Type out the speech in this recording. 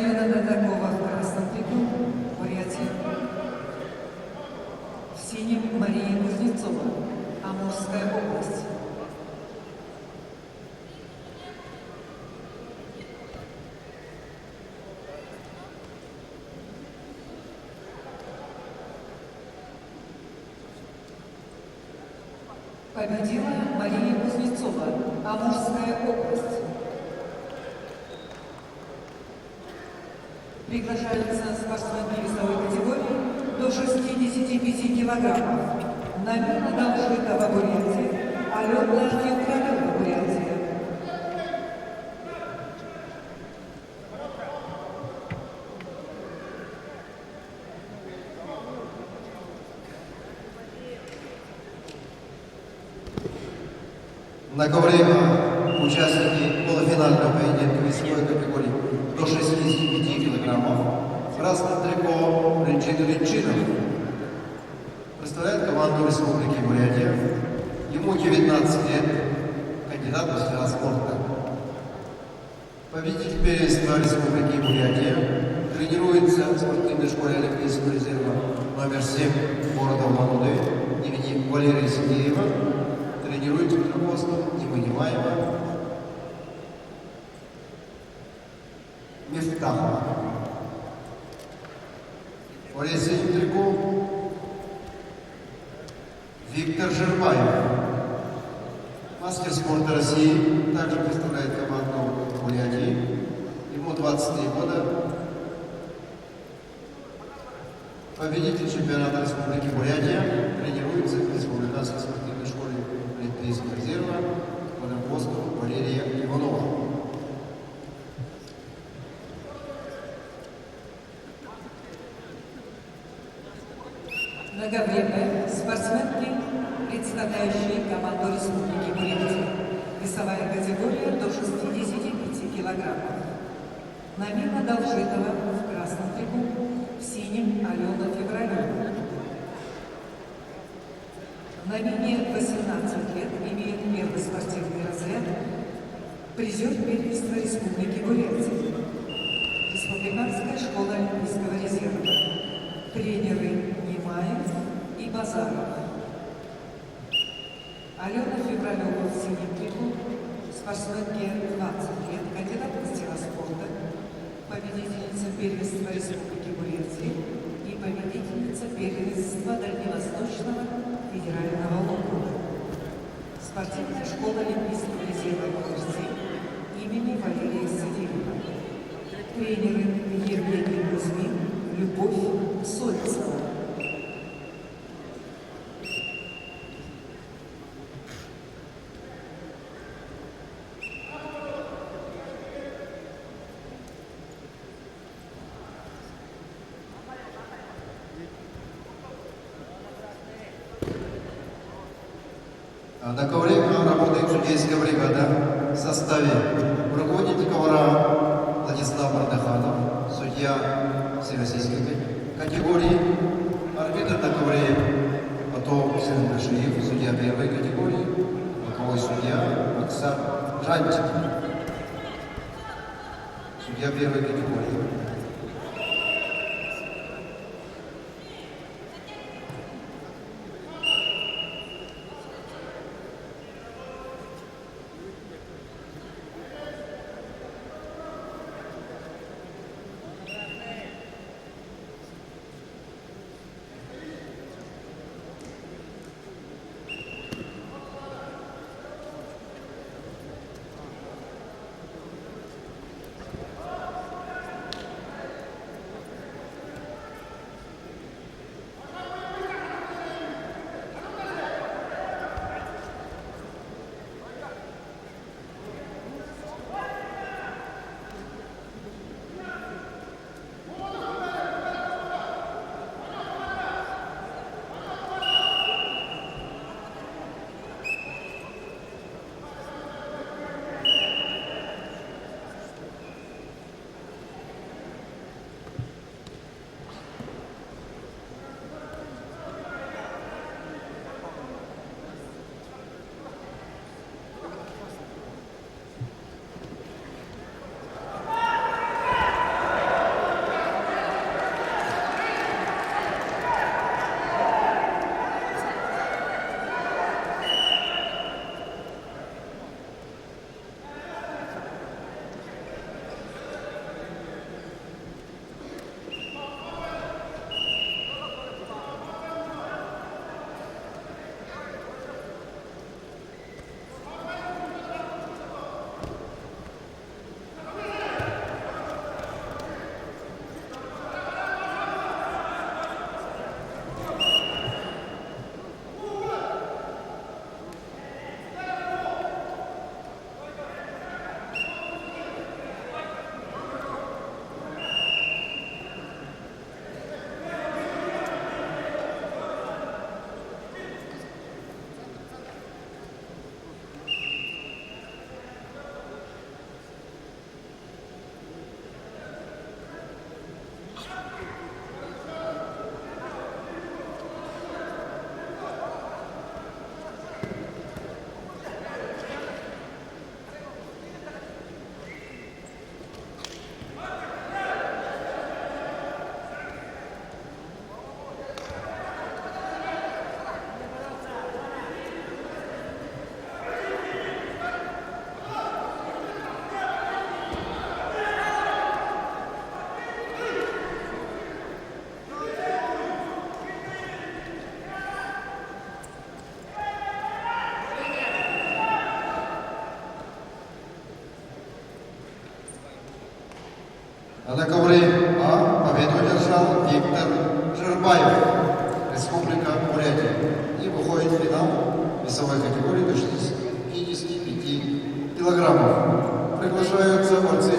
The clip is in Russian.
Алена Дадакова в красном трико, Бурятия. В синем Мария Кузнецова, Амурская область. Победила Мария Кузнецова, Амурская область. Приглашаются спортсменки весовой категории до 65 килограммов. Намина Должитова, Бурятия, Алена Февралева, Бурятия. Наговорим участники полуфинального поединка весовой категории до 65 килограммов. В красном трико Ренджин Ренджинов представляет команду Республики Бурятия. Ему 19 лет, кандидат в мастера спорта. Победитель первенства Республики Бурятия тренируется в спортивной школе Олимпийского резерва номер 7 города Улан-Удэ имени Валерия Сидеева. Тренируется под руководством Неманимаева Мифтахова. В синем трико Виктор Жербаев, мастер спорта России, также представляет команду Бурятии. Ему 23 года. Победитель чемпионата Республики Бурятия тренируется в Республиканской спортивной школе Олимпийского резерва под руководством Валерия Иванова. Многовременные спортсменки, представляющие команду Республики Бурятия. Весовая категория до 65 килограммов. Намина Должитова в красном трико, в синем Алена Февралева. Намине 18 лет, имеет первый спортивный разряд, призер первенства Республики Бурятия. Республиканская школа Олимпийского резерва. Тренеры Немаев и Базаров. Алена Февралева в синем трико, спортсменке 20 лет, кандидат в мастера спорта, победительница первенства Республики Бурятия и победительница первенства Дальневосточного федерального округа. Спортивная школа Олимпийского резерва номер 7 имени Валерия Сидеева. Тренеры Евгений Кузьмин, Любовь Сольцева. На ковре работает судейская бригада в составе руководитель ковра Владислав Бардаханов, судья всероссийской категории, арбитр на ковре Потом Сергей Гашиев, судья первой категории, боковой судья Максим Жантик, судья первой категории. А на ковре А победу одержал Виктор Жербаев, Республика Бурятия. И выходит в финал весовой категории до 65 килограммов. Приглашаются борцы